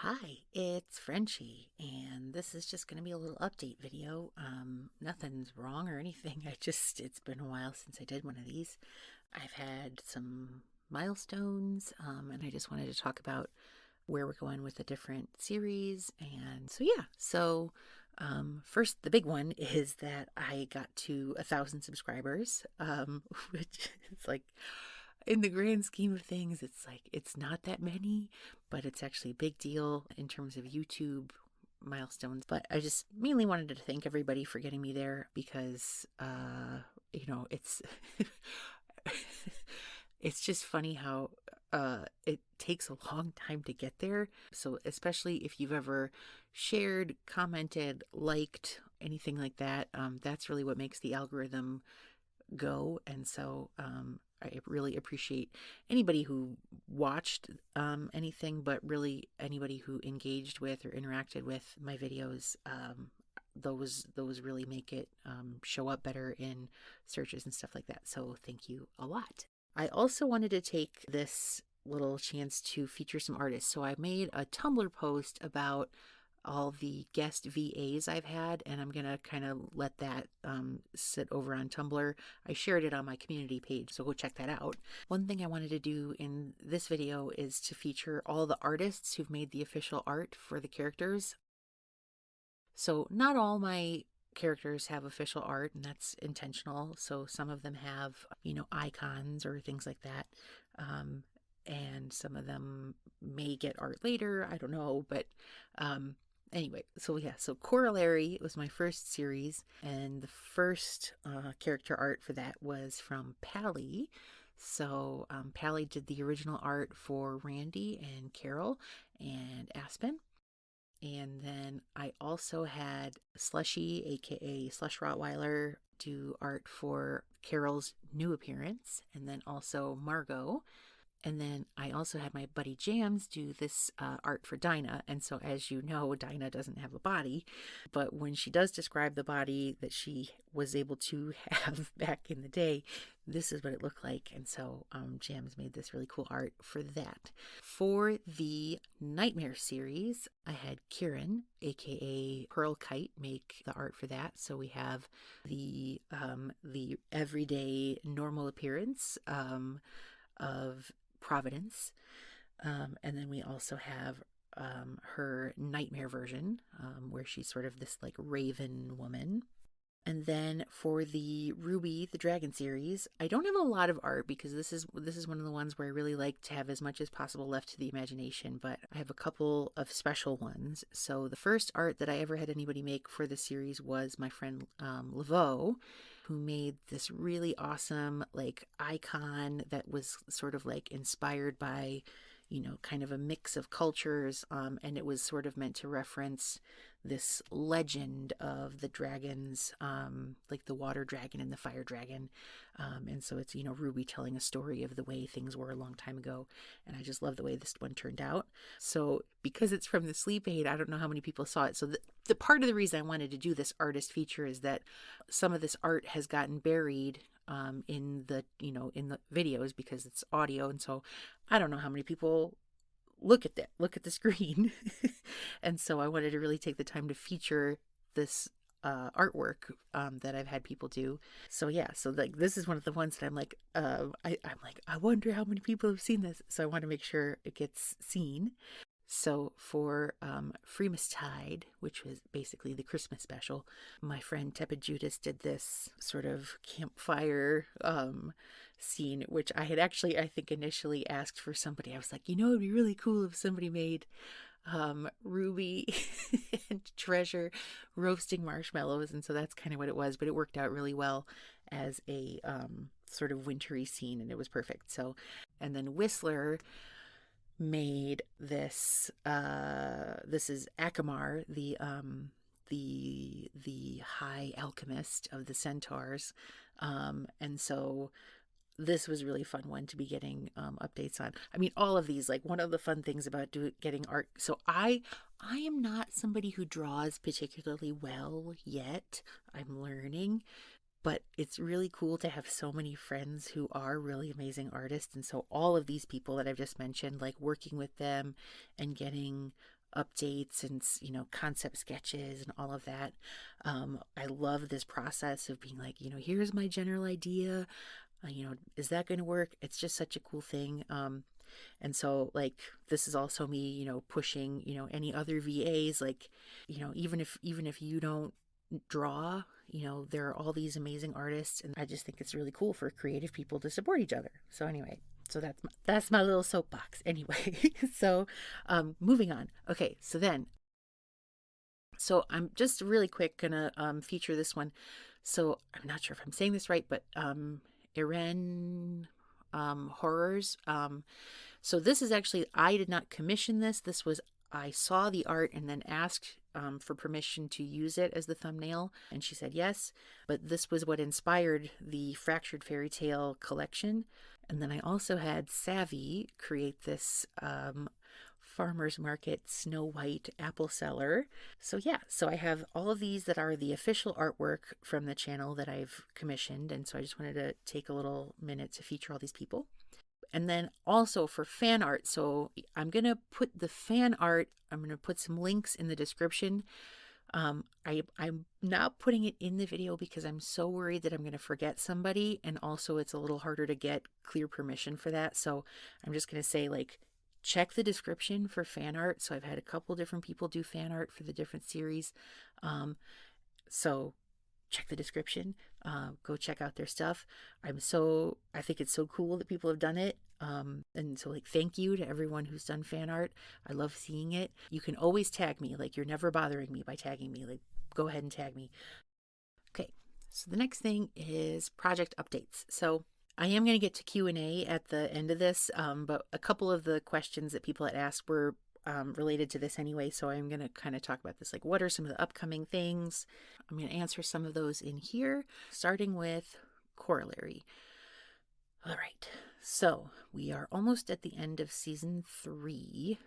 Hi, it's Frenchie, and this is just going to be a little update video. Nothing's wrong or anything. It's been a while since I did one of these. I've had some milestones, and I just wanted to talk about where we're going with the different series. And first, the big one is that I got to 1,000 subscribers, which is like, in the grand scheme of things, it's not that many, but it's actually a big deal in terms of YouTube milestones. But I just mainly wanted to thank everybody for getting me there because, it's it's just funny how it takes a long time to get there. So especially if you've ever shared, commented, liked, anything like that, that's really what makes the algorithm go. And so I really appreciate anybody who watched anything, but really anybody who engaged with or interacted with my videos. Those really make it show up better in searches and stuff like that. So thank you a lot. I also wanted to take this little chance to feature some artists. So I made a Tumblr post about all the guest VAs I've had, and I'm gonna kind of let that sit over on Tumblr. I shared it on my community page, so go check that out. One thing I wanted to do in this video is to feature all the artists who've made the official art for the characters. So not all my characters have official art, and that's intentional. So some of them have, icons or things like that. And some of them may get art later. I don't know, but anyway, so Corollary was my first series, and the first character art for that was from Pally. So Pally did the original art for Randy and Carol and Aspen. And then I also had Slushy, aka Slush Rottweiler, do art for Carol's new appearance, and then also Margot. And then I also had my buddy Jams do this art for Dinah. And so, as you know, Dinah doesn't have a body, but when she does describe the body that she was able to have back in the day, this is what it looked like. And so Jams made this really cool art for that. For the Nightmare series, I had Kieran, aka Pearl Kite, make the art for that. So we have the everyday normal appearance of Providence. And then we also have her nightmare version, where she's sort of this like raven woman. And then for the Ruby the Dragon series, I don't have a lot of art because this is one of the ones where I really like to have as much as possible left to the imagination, but I have a couple of special ones. So the first art that I ever had anybody make for the series was my friend Laveau, who made this really awesome like icon that was sort of like inspired by, kind of a mix of cultures, and it was sort of meant to reference this legend of the dragons, like the water dragon and the fire dragon. And so it's, Ruby telling a story of the way things were a long time ago. And I just love the way this one turned out. So because it's from the sleep aid, I don't know how many people saw it. So the part of the reason I wanted to do this artist feature is that some of this art has gotten buried in the videos because it's audio. And so I don't know how many people look at the screen. And so I wanted to really take the time to feature this artwork that I've had people do. So yeah, so like this is one of the ones that I'm like, I wonder how many people have seen this. So I want to make sure it gets seen. So for Freemastide, which was basically the Christmas special, my friend Tepid Judas did this sort of campfire scene, which I had actually, I think, initially asked for somebody. I was like, it'd be really cool if somebody made Ruby and Treasure roasting marshmallows. And so that's kind of what it was, but it worked out really well as a sort of wintry scene, and it was perfect. So, and then Whistler made this this is Akamar, the high alchemist of the centaurs, and so this was really fun one to be getting updates on. I mean, all of these, like, one of the fun things about getting art, so I am not somebody who draws particularly well yet. I'm learning, but it's really cool to have so many friends who are really amazing artists. And so all of these people that I've just mentioned, like working with them and getting updates and, concept sketches and all of that. I love this process of being like, here's my general idea. Is that going to work? It's just such a cool thing. And so, like, this is also me, pushing, any other VAs, like, even if you don't draw, there are all these amazing artists, and I just think it's really cool for creative people to support each other. So anyway, so that's my little soapbox. Anyway, so moving on. Okay, so I'm just really quick gonna feature this one. So I'm not sure if I'm saying this right, but Iran horrors. So this is actually, I did not commission this. I saw the art and then asked for permission to use it as the thumbnail, and she said yes. But this was what inspired the Fractured Fairy Tale collection. And then I also had Savvy create this farmer's market Snow White apple seller. So yeah, so I have all of these that are the official artwork from the channel that I've commissioned, and so I just wanted to take a little minute to feature all these people. And then also for fan art, so I'm going to put the fan art, I'm going to put some links in the description. I'm not putting it in the video because I'm so worried that I'm going to forget somebody, and also it's a little harder to get clear permission for that. So I'm just going to say, like, check the description for fan art. So I've had a couple different people do fan art for the different series. So check the description, go check out their stuff. I think it's so cool that people have done it. And so, like, thank you to everyone who's done fan art. I love seeing it. You can always tag me. Like, you're never bothering me by tagging me. Like, go ahead and tag me. Okay, so the next thing is project updates. So I am going to get to Q&A at the end of this, but a couple of the questions that people had asked were related to this anyway, so I'm going to kind of talk about this. Like, what are some of the upcoming things? I'm going to answer some of those in here, starting with Corollary. All right, so we are almost at the end of season 3,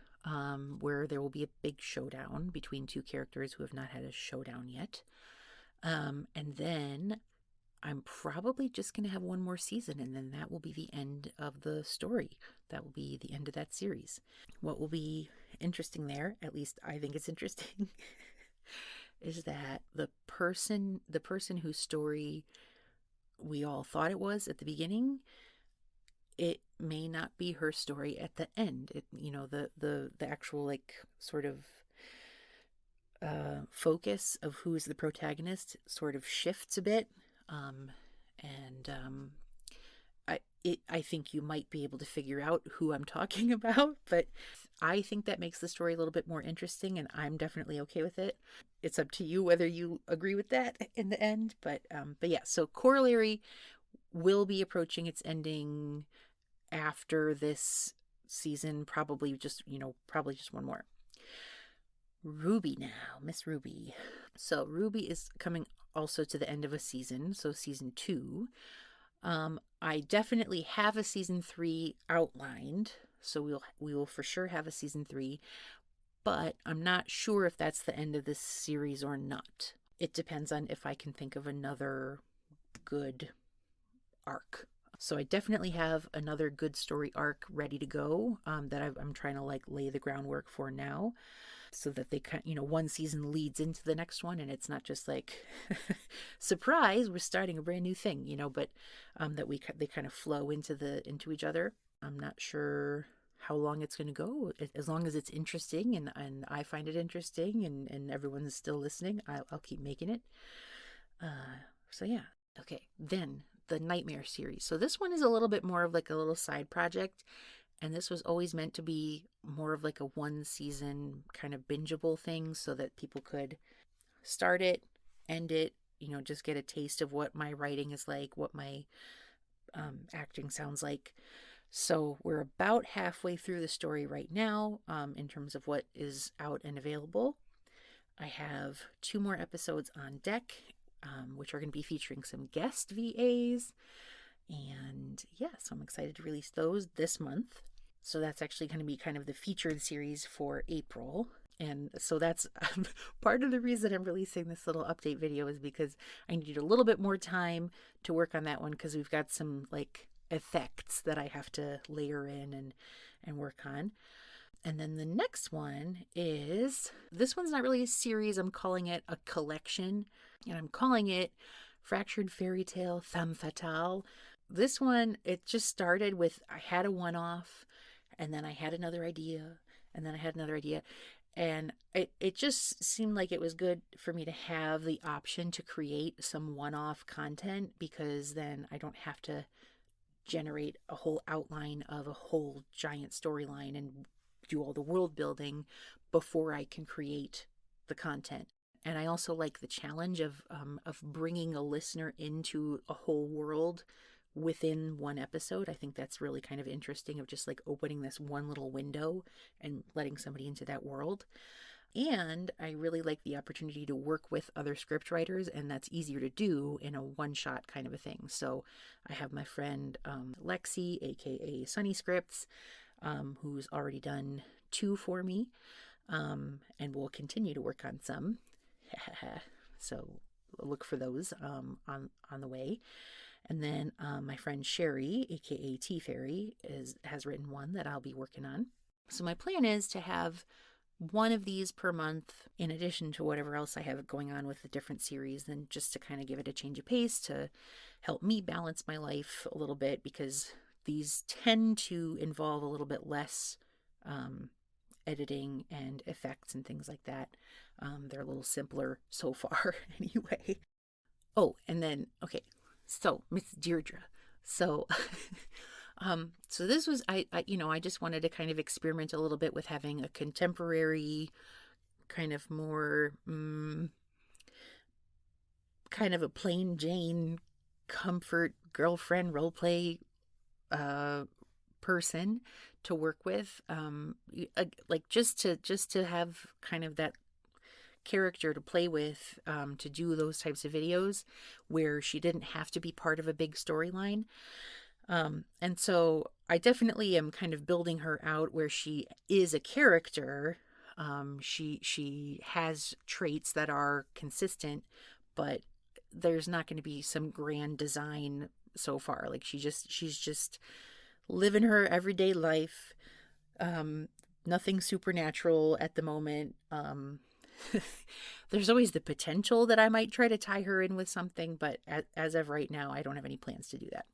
where there will be a big showdown between two characters who have not had a showdown yet. And then I'm probably just going to have one more season, and then that will be the end of the story. That will be the end of that series. What will be interesting there, at least I think it's interesting, is that the person whose story we all thought it was at the beginning, it may not be her story at the end. It, the actual, like, sort of focus of who's the protagonist sort of shifts a bit. I think you might be able to figure out who I'm talking about, but I think that makes the story a little bit more interesting, and I'm definitely okay with it. It's up to you whether you agree with that in the end, but yeah, so Corollary will be approaching its ending after this season, probably just one more. Ruby now, Miss Ruby. So Ruby is coming also to the end of a season, so season 2. I definitely have a season 3 outlined, so we will for sure have a season 3, but I'm not sure if that's the end of this series or not. It depends on if I can think of another good arc. So I definitely have another good story arc ready to go, that I'm trying to, like, lay the groundwork for now, so that they one season leads into the next one, and it's not just like surprise, we're starting a brand new thing, but that they kind of flow into each other. I'm not sure how long it's going to go. As long as it's interesting and I find it interesting and everyone's still listening, I'll keep making it. So yeah. Okay, then the Nightmare series. So this one is a little bit more of like a little side project, and this was always meant to be more of like a one season kind of bingeable thing, so that people could start it, end it, just get a taste of what my writing is like, what my acting sounds like. So we're about halfway through the story right now, in terms of what is out and available. I have 2 more episodes on deck, which are going to be featuring some guest VAs. And yeah, so I'm excited to release those this month. So that's actually going to be kind of the featured series for April. And so that's part of the reason I'm releasing this little update video, is because I need a little bit more time to work on that one, because we've got some, like, effects that I have to layer in and work on. And then the next one is, this one's not really a series. I'm calling it a collection. And I'm calling it Fractured Fairy Tale Femme Fatale. This one, it just started with, I had a one-off, and then I had another idea, and then I had another idea. And it just seemed like it was good for me to have the option to create some one-off content, because then I don't have to generate a whole outline of a whole giant storyline and do all the world building before I can create the content. And I also like the challenge of bringing a listener into a whole world within one episode. I think that's really kind of interesting, of just like opening this one little window and letting somebody into that world. And I really like the opportunity to work with other script writers, and that's easier to do in a one-shot kind of a thing. So I have my friend Lexi, aka Sunny Scripts, who's already done 2 for me, and will continue to work on some. So look for those on the way. And then my friend Sherry, aka T Fairy, has written one that I'll be working on. So my plan is to have one of these per month, in addition to whatever else I have going on with the different series, and just to kind of give it a change of pace to help me balance my life a little bit, because these tend to involve a little bit less editing and effects and things like that. They're a little simpler so far anyway. Oh, and then, okay, so Miss Dearra. So so this was, I just wanted to kind of experiment a little bit with having a contemporary, kind of more kind of a plain Jane comfort girlfriend roleplay person to work with, like just to have kind of that character to play with, to do those types of videos where she didn't have to be part of a big storyline. And so I definitely am kind of building her out where she is a character. She has traits that are consistent, but there's not going to be some grand design so far. Like she's just living her everyday life. Nothing supernatural at the moment. There's always the potential that I might try to tie her in with something, but as of right now, I don't have any plans to do that.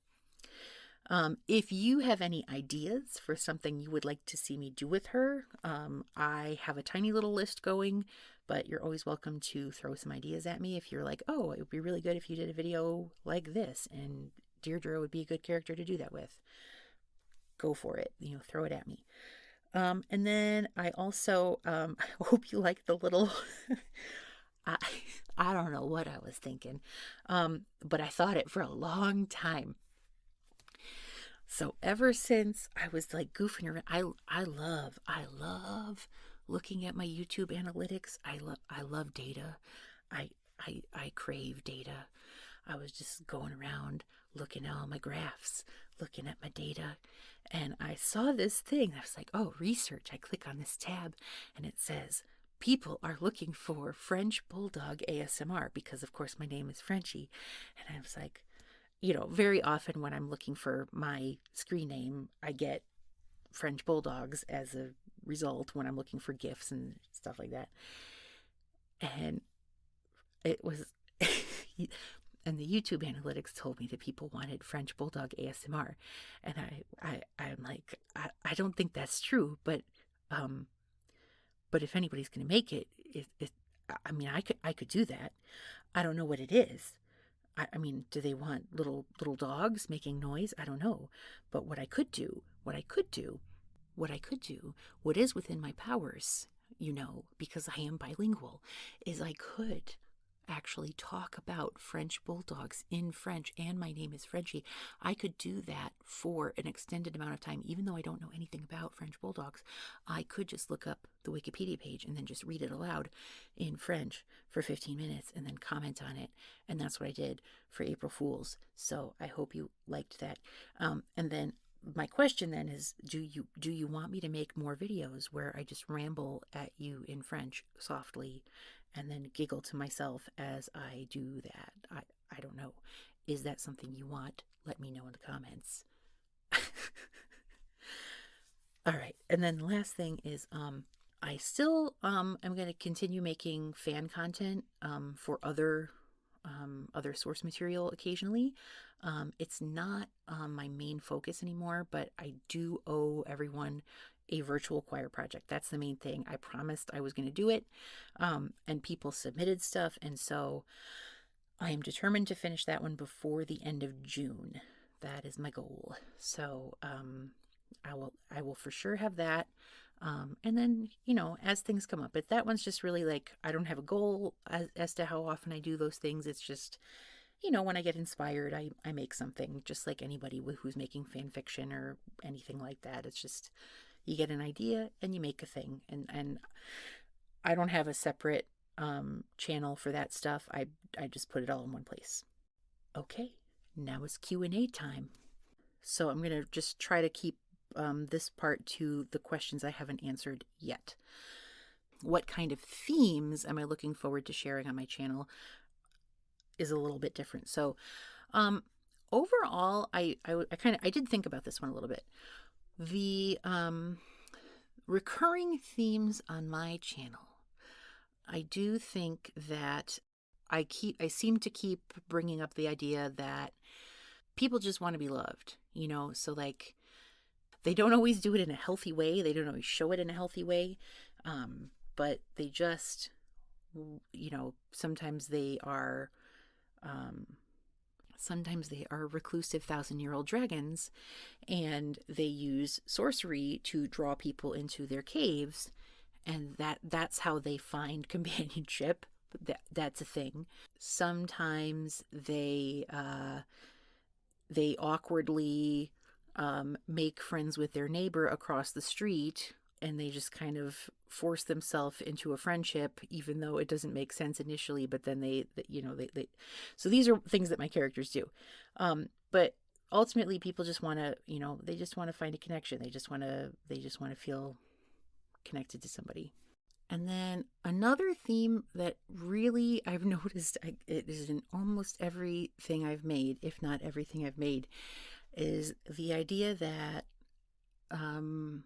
If you have any ideas for something you would like to see me do with her, I have a tiny little list going, but you're always welcome to throw some ideas at me if you're like, oh, it would be really good if you did a video like this, and Dearra would be a good character to do that with. Go for it, throw it at me. And then I also I hope you like the little I don't know what I was thinking, but I thought it for a long time. So ever since I was like goofing around, I love looking at my YouTube analytics. I love data. I crave data. I was just going around looking at all my graphs, looking at my data, and I saw this thing. I was like, oh, research. I click on this tab and it says, people are looking for French Bulldog ASMR, because of course my name is Frenchie. And I was like, very often when I'm looking for my screen name, I get French Bulldogs as a result when I'm looking for GIFs and stuff like that. And it was, and the YouTube analytics told me that people wanted French Bulldog ASMR. And I'm like, I don't think that's true, but if anybody's going to make it, I mean, I could do that. I don't know what it is. I mean, do they want little dogs making noise? I don't know. But what is within my powers, because I am bilingual, is I could actually talk about French bulldogs in French, and my name is Frenchie. I could do that for an extended amount of time, even though I don't know anything about French bulldogs. I could just look up the Wikipedia page and then just read it aloud in French for 15 minutes and then comment on it. And that's what I did for April Fools. So I hope you liked that. And then my question then is, do you want me to make more videos where I just ramble at you in French softly and then giggle to myself as I do that? I don't know. Is that something you want? Let me know in the comments. All right. And then the last thing is I still am going to continue making fan content for other source material occasionally. It's not my main focus anymore, but I do owe everyone a virtual choir project. That's the main thing. I promised I was going to do it, and people submitted stuff, and so I am determined to finish that one before the end of June. That is my goal. So I will for sure have that. And then, as things come up, but that one's just really like, I don't have a goal as to how often I do those things. It's just, when I get inspired, I make something just like anybody who's making fan fiction or anything like that. It's just, you get an idea and you make a thing. And I don't have a separate channel for that stuff. I just put it all in one place. Okay, now it's Q&A time. So I'm going to just try to keep this part to the questions I haven't answered yet. What kind of themes am I looking forward to sharing on my channel is a little bit different. So overall, I did think about this one a little bit. The recurring themes on my channel, I do think that I seem to keep bringing up the idea that people just want to be loved, so like, they don't always do it in a healthy way. They don't always show it in a healthy way. But they just, sometimes they are reclusive 1,000-year-old dragons, and they use sorcery to draw people into their caves, and that's how they find companionship. That's a thing. Sometimes they awkwardly make friends with their neighbor across the street, and they just kind of force themselves into a friendship, even though it doesn't make sense initially. But then they so these are things that my characters do. But ultimately, people just want to, they just want to find a connection. They just want to feel connected to somebody. And then another theme that really I've noticed, it is in almost everything I've made, if not everything I've made, is the idea that I'm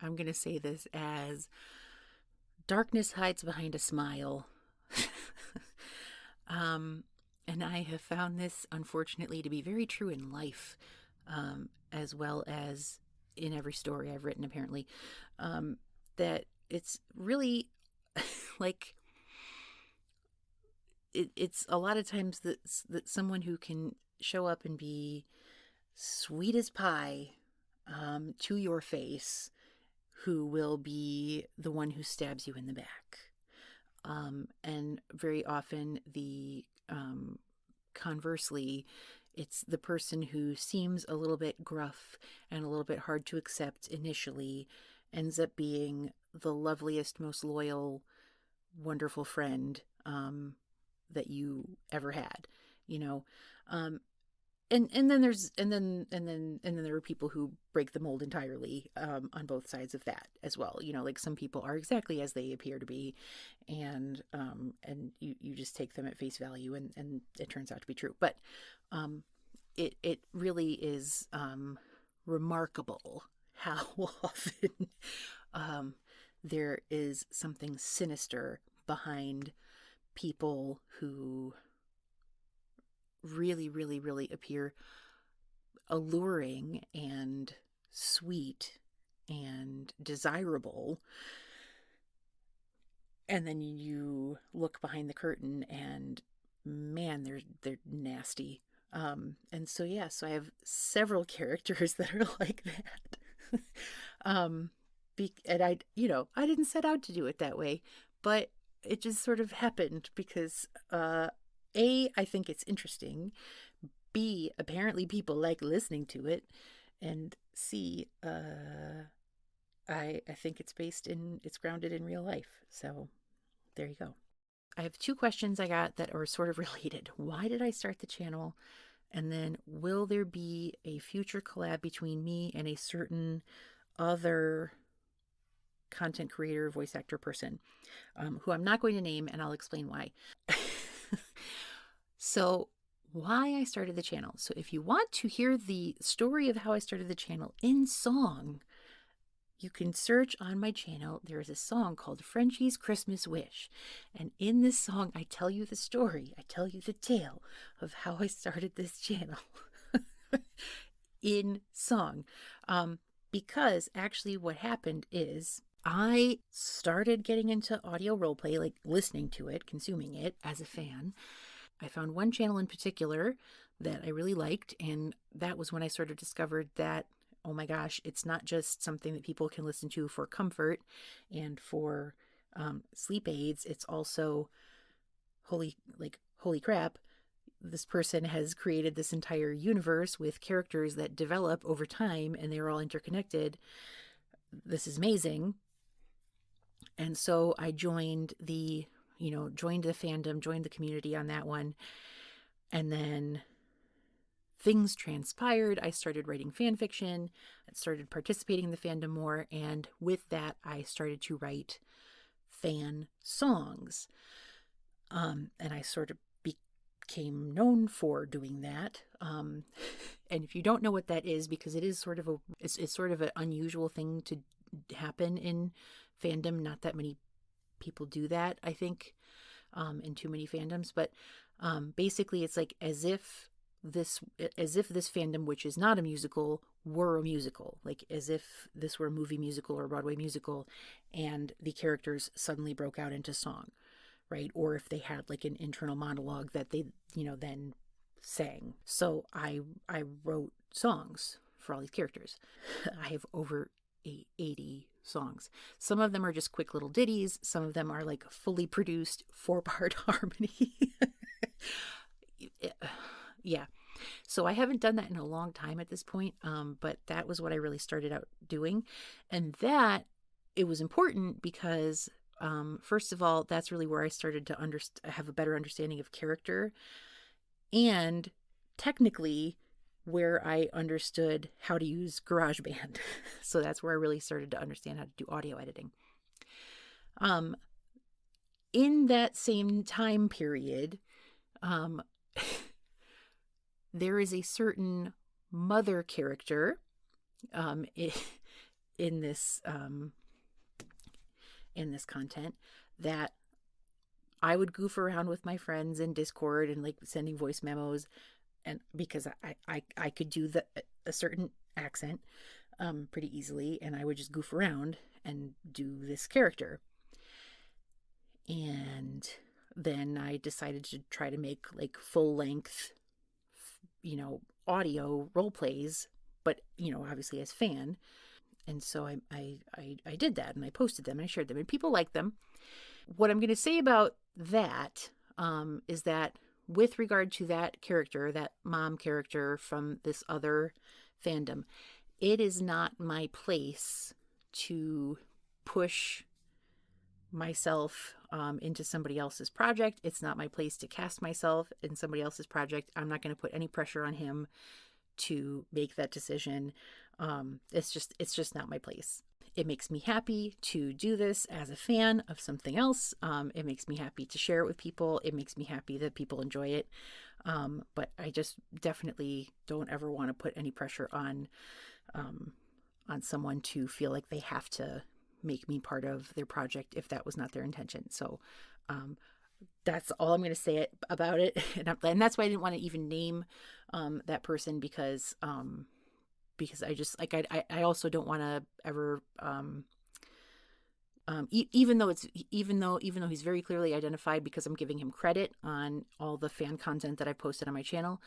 going to say this as darkness hides behind a smile. And I have found this, unfortunately, to be very true in life, as well as in every story I've written, apparently, that it's really like, it's a lot of times that someone who can show up and be sweet as pie to your face, who will be the one who stabs you in the back. And very often conversely, it's the person who seems a little bit gruff and a little bit hard to accept initially ends up being the loveliest, most loyal, wonderful friend that you ever had, and then there are people who break the mold entirely on both sides of that as well. Like, some people are exactly as they appear to be, and you just take them at face value, and it turns out to be true. But it really is remarkable how often there is something sinister behind people who really, really, really appear alluring and sweet and desirable. And then you look behind the curtain and, man, they're nasty. And so, yeah, so I have several characters that are like that. And I didn't set out to do it that way, but it just sort of happened because, A, I think it's interesting. B, apparently people like listening to it. And C, I think it's grounded in real life. So there you go. I have 2 questions I got that are sort of related. Why did I start the channel? And then, will there be a future collab between me and a certain other content creator, voice actor person, who I'm not going to name, and I'll explain why. So, why I started the channel. So if you want to hear the story of how I started the channel in song, you can search on my channel. There is a song called Frenchie's Christmas Wish. And in this song, I tell you the story. I tell you the tale of how I started this channel in song. Because actually what happened is I started getting into audio roleplay, like listening to it, consuming it as a fan. I found one channel in particular that I really liked, and that was when I sort of discovered that, oh my gosh, it's not just something that people can listen to for comfort and for sleep aids. It's also, holy crap, this person has created this entire universe with characters that develop over time and they're all interconnected. This is amazing. And so I joined the fandom, joined the community on that one. And then things transpired. I started writing fan fiction, I started participating in the fandom more, and with that, I started to write fan songs. And I sort of became known for doing that. And if you don't know what that is, because it is sort of it's sort of an unusual thing to happen in fandom. Not that many people do that, I think, in too many fandoms. But basically, it's like as if this fandom, which is not a musical, were a musical, like as if this were a movie musical or a Broadway musical, and the characters suddenly broke out into song, right? Or if they had like an internal monologue that they, then sang. So I wrote songs for all these characters. I have over 80 songs. Some of them are just quick little ditties. Some of them are like fully produced 4-part harmony. Yeah. So I haven't done that in a long time at this point, but that was what I really started out doing. And that, it was important because, first of all, that's really where I started to have a better understanding of character, and technically where I understood how to use GarageBand. So that's where I really started to understand how to do audio editing. In that same time period, there is a certain mother character in this content that I would goof around with my friends in Discord and like sending voice memos, and because I could do a certain accent pretty easily, and I would just goof around and do this character. And then I decided to try to make like full length, audio role plays, but obviously as fan. And so I did that, and I posted them and I shared them, and people liked them. What I'm going to say about that is that with regard to that character, that mom character from this other fandom, it is not my place to push myself into somebody else's project. It's not my place to cast myself in somebody else's project. I'm not going to put any pressure on him to make that decision. It's just not my place. It makes me happy to do this as a fan of something else. It makes me happy to share it with people. It makes me happy that people enjoy it. But I just definitely don't ever want to put any pressure on someone to feel like they have to make me part of their project if that was not their intention. So that's all I'm going to say about it. And that's why I didn't want to even name that person, because I just like I also don't want to ever even though he's very clearly identified, because I'm giving him credit on all the fan content that I posted on my channel,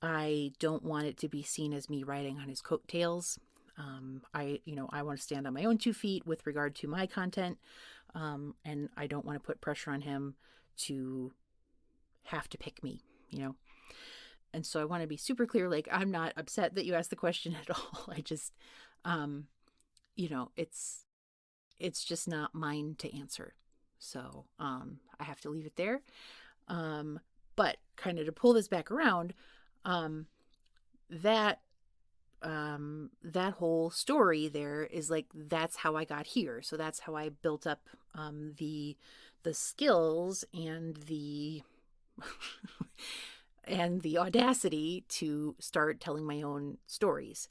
I don't want it to be seen as me riding on his coattails. I want to stand on my own 2 feet with regard to my content, and I don't want to put pressure on him to have to pick me, And so I want to be super clear, like, I'm not upset that you asked the question at all. I just, it's just not mine to answer. So I have to leave it there. But kind of to pull this back around, that whole story there is like, that's how I got here. So that's how I built up the skills and the and the audacity to start telling my own stories.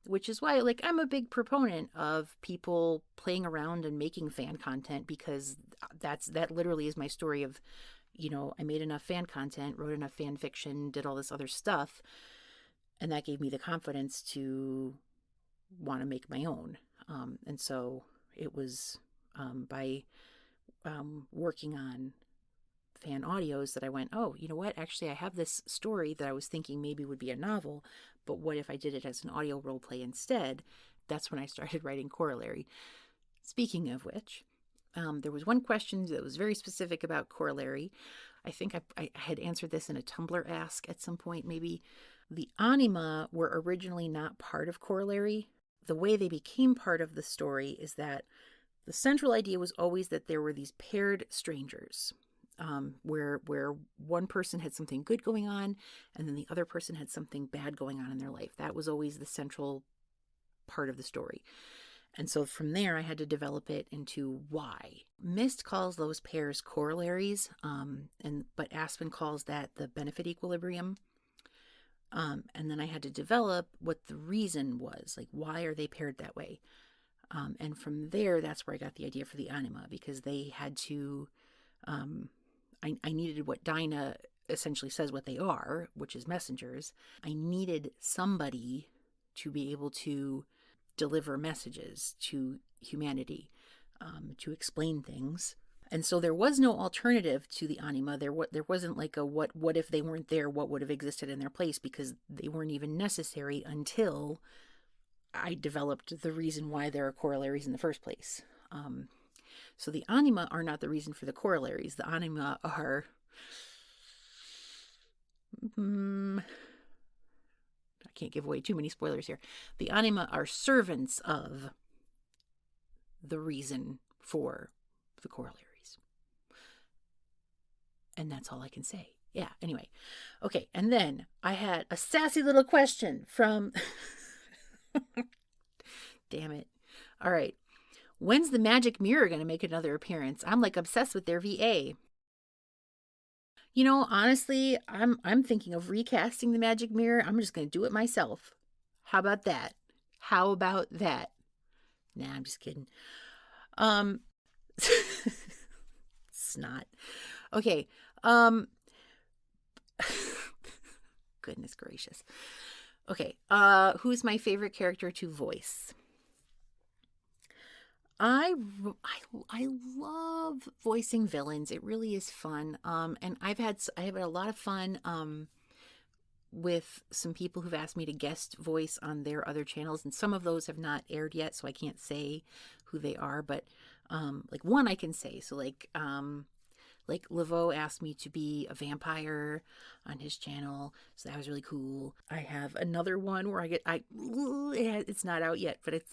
Which is why, like, I'm a big proponent of people playing around and making fan content, because that literally is my story of, I made enough fan content, wrote enough fan fiction, did all this other stuff, and that gave me the confidence to want to make my own. And so it was by working on fan audios that I went, oh, you know what? Actually, I have this story that I was thinking maybe would be a novel, but what if I did it as an audio role play instead? That's when I started writing Corollary. Speaking of which, there was one question that was very specific about Corollary. I think I had answered this in a Tumblr ask at some point, maybe. The Anima were originally not part of Corollary. The way they became part of the story is that the central idea was always that there were these paired strangers, where one person had something good going on and then the other person had something bad going on in their life. That was always the central part of the story. And so from there, I had to develop it into why. Mist calls those pairs corollaries, but Aspen calls that the benefit equilibrium. And then I had to develop what the reason was, like, why are they paired that way? And from there, that's where I got the idea for the Anima, because they had to, I needed what Dinah essentially says what they are, which is messengers. I needed somebody to be able to deliver messages to humanity, to explain things. And so there was no alternative to the Anima. There wasn't like a what if they weren't there, what would have existed in their place, because they weren't even necessary until I developed the reason why there are corollaries in the first place. So the Anima are not the reason for the corollaries. The Anima are... I can't give away too many spoilers here. The Anima are servants of the reason for the corollaries. And that's all I can say. Yeah, anyway. Okay, and then I had a sassy little question from... Damn it. All right. When's the Magic Mirror going to make another appearance? I'm like obsessed with their VA. Honestly, I'm thinking of recasting the Magic Mirror. I'm just going to do it myself. How about that? How about that? Nah, I'm just kidding. Snot. Okay. Goodness gracious. Okay. Who's my favorite character to voice? I love voicing villains. It really is fun. And I have had a lot of fun with some people who've asked me to guest voice on their other channels, and some of those have not aired yet, so I can't say who they are. But like one I can say. So like Laveau asked me to be a vampire on his channel, so that was really cool. I have another one where it's not out yet, but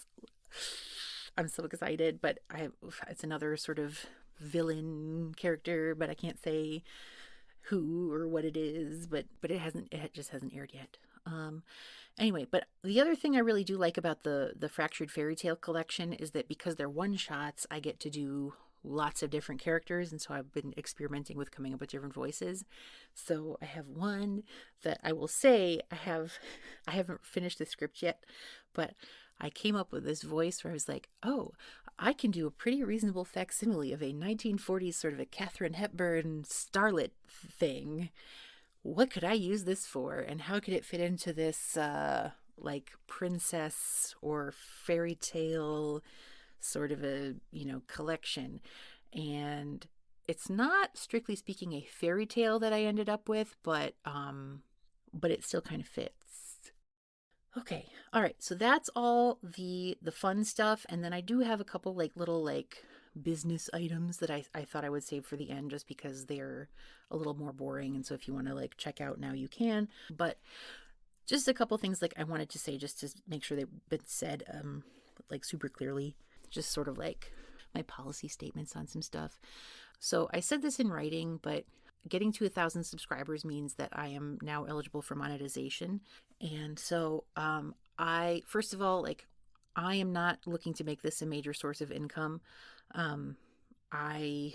I'm so excited, but it's another sort of villain character, but I can't say who or what it is, but it just hasn't aired yet. Anyway, but the other thing I really do like about the Fractured Fairy Tale collection is that because they're one-shots, I get to do lots of different characters, and so I've been experimenting with coming up with different voices. So I have one that I will say I haven't finished the script yet, but I came up with this voice where I was like, oh, I can do a pretty reasonable facsimile of a 1940s sort of a Katharine Hepburn starlet thing. What could I use this for? And how could it fit into this like princess or fairy tale sort of a, collection? And it's not strictly speaking a fairy tale that I ended up with, but it still kind of fits. Okay, all right, so that's all the fun stuff, and then I do have a couple little business items that I thought I would save for the end just because they're a little more boring, and so if you want to check out now you can. But just a couple things I wanted to say just to make sure they've been said super clearly, just sort of my policy statements on some stuff. So I said this in writing, but getting to 1,000 subscribers means that I am now eligible for monetization. And so first of all, I am not looking to make this a major source of income. I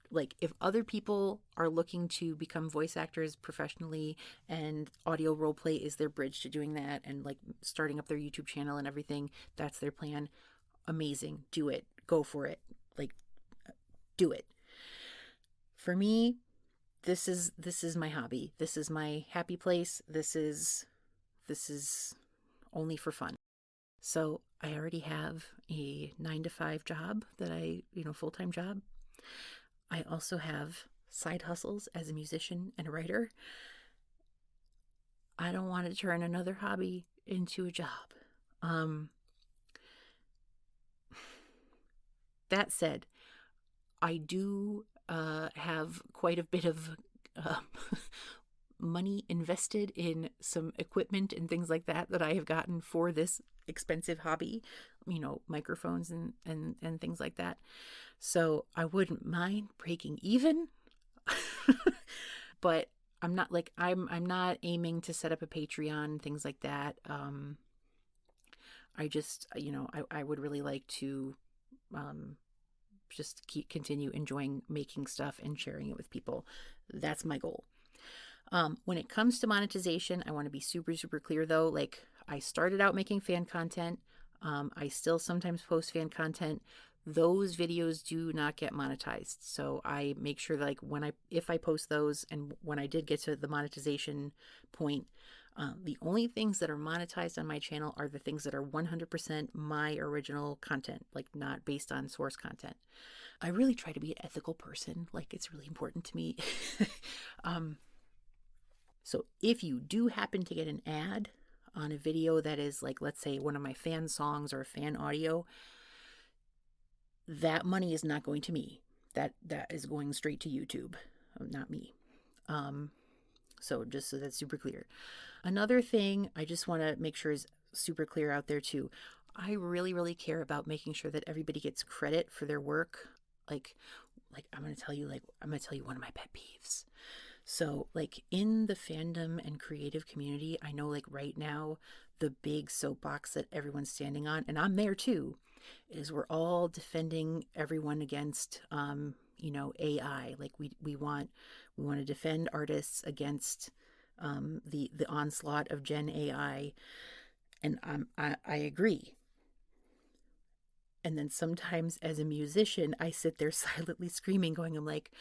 Like, if other people are looking to become voice actors professionally and audio roleplay is their bridge to doing that, and like starting up their YouTube channel and everything, that's their plan, amazing. Do it. Go for it. Like, do it. For me, this is my hobby. This is my happy place. This is only for fun. So I already have a 9-to-5 job that full-time job. I also have side hustles as a musician and a writer. I don't want to turn another hobby into a job. That said, I do have quite a bit of money invested in some equipment and things like that I have gotten for this expensive hobby, microphones and things like that. So I wouldn't mind breaking even, but I'm not not aiming to set up a Patreon, things like that. I just, I would really like to just continue enjoying making stuff and sharing it with people. That's my goal. When it comes to monetization, I want to be super, super clear though. Like, I started out making fan content. I still sometimes post fan content. Those videos do not get monetized. So I make sure that, like, if I post those, and when I did get to the monetization point, the only things that are monetized on my channel are the things that are 100% my original content, like not based on source content. I really try to be an ethical person. Like, it's really important to me. So if you do happen to get an ad on a video that is, like, let's say one of my fan songs or fan audio, that money is not going to me. That is going straight to YouTube, not me. So just so that's super clear. Another thing I just want to make sure is super clear out there too. I really, really care about making sure that everybody gets credit for their work. Like I'm going to tell you one of my pet peeves. So, like, in the fandom and creative community, I know, like, right now, the big soapbox that everyone's standing on, and I'm there too, is we're all defending everyone against, AI. Like, we want to defend artists against the onslaught of Gen AI, and I agree. And then sometimes as a musician, I sit there silently screaming, I'm like,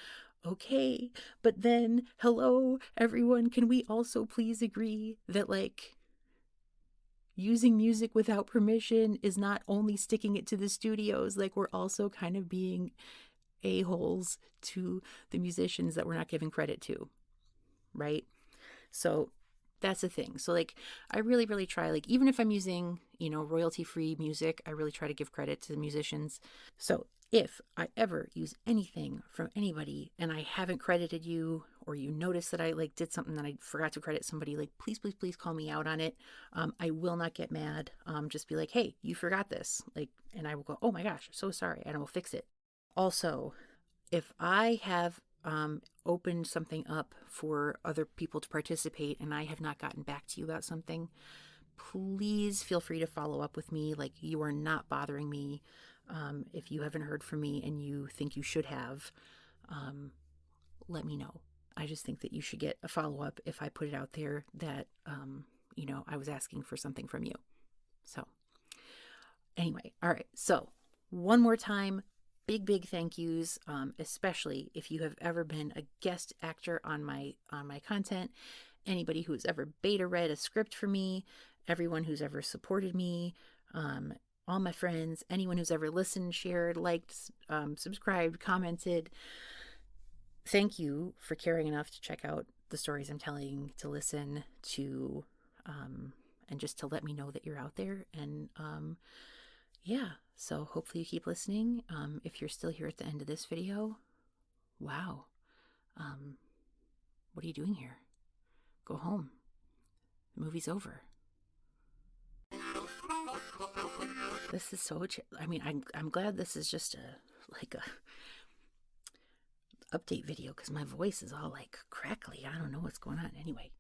okay, but then, hello, everyone, can we also please agree that, like, using music without permission is not only sticking it to the studios, like, we're also kind of being a-holes to the musicians that we're not giving credit to, right? So that's the thing. So, like, I really, really try, like, even if I'm using, royalty-free music, I really try to give credit to the musicians. So if I ever use anything from anybody and I haven't credited you, or you notice that I, like, did something that I forgot to credit somebody, like, please, please, please call me out on it. I will not get mad. Just be like, hey, you forgot this. Like, and I will go, oh my gosh, so sorry. And I will fix it. Also, if I have opened something up for other people to participate and I have not gotten back to you about something, please feel free to follow up with me. Like, you are not bothering me. If you haven't heard from me and you think you should have, let me know. I just think that you should get a follow-up if I put it out there that, I was asking for something from you. So anyway, all right. So one more time, big thank yous, especially if you have ever been a guest actor on my content, anybody who's ever beta read a script for me, everyone who's ever supported me, all my friends, anyone who's ever listened, shared, liked, subscribed, commented. Thank you for caring enough to check out the stories I'm telling, to listen to, and just to let me know that you're out there. And yeah, so hopefully you keep listening. If you're still here at the end of this video, wow. What are you doing here? Go home. The movie's over. This is so, I'm glad this is just a update video, because my voice is all like crackly. I don't know what's going on. Anyway,